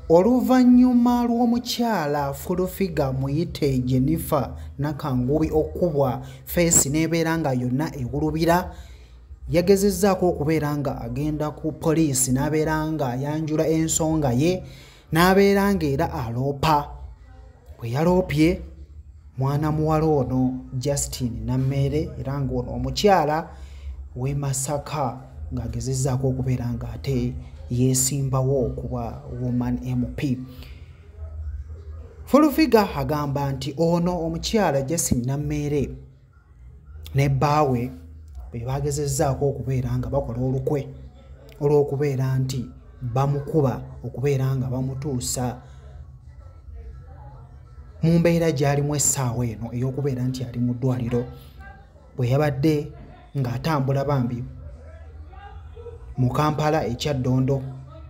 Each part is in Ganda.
Oluvannyuma lw'omukyala Full-Figure Muyite Jennifer Nakangubi okubwa feesi n'ebeera nga yonna ewulubira, yagezezzaako okubeera nga agenda ku poliisi n'abeera nga ayanjula ensonga ye n'abeera nga era aloopa. Bwe yaloopye mwana muwala ono Justine Nammere era ng'ono omukyala w'e Masaka ng'agezezzaako okubeera nga ate yeesimbawo okuba Woman MP. Full-Figure agamba nti ono omukyala Justine Nammere ne bbaawe be bagezezzaako okubeera nga bakola olukwe olw'okubeera nti bamukuba okubeera nga bamutuusa mu mbeera gy'alimu essaawa eno ey'okubeera nti ali mu ddwaliro bwe yabadde ng'atambula bambi mu Kampala ekyaddondo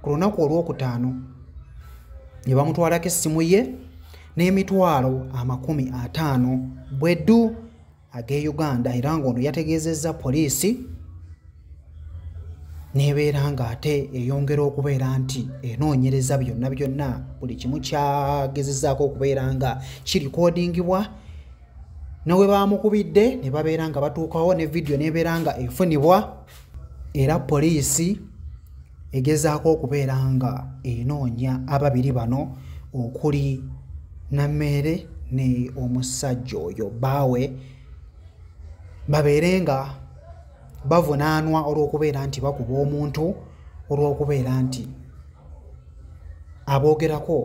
ku lunaku olwokutaano ne bamutwalako essimu ye n'emitwalo 50 bweddu ag'e Uganda era ng'ono yategeezezza poliisi n'ebeera ng'ate eyongera okubeera nti enoonyereza byonna buli kimu kyagezezzaako okubeera nga kirikoodingibwa ne bwe baamukubidde ne babeera nga batuukawo ne vidiyo n'ebeera nga efunibwa era poliisi egezaako okubeera nga enoonya ababiri bano okuli Nammere ne omusajja oyo bbaawe babeere nga bavunaanwa olw'okubeera nti bakuba omuntu olw'okubeera nti aboogerako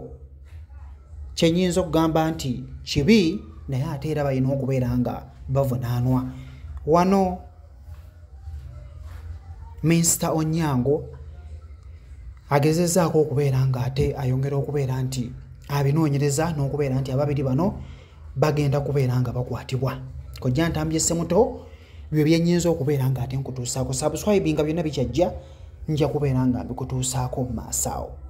kyenyinza okugamba nti kibi naye ate era balina okubeera nga bavunaanwa. Wano Minisita Onyango agezezzaako okubeera nga ate ayongera okubeera nti abinoonyereza n'okubeera nti ababiri bano bagenda kubeera nga bakwatibwa. Kojja Ntambye Ssemuto byo byennyinza okubeera nga ate nkutuusaako. Subscribe nga byonna bikyajja nja kubeera nga mbikutuusaako mu maaso awo.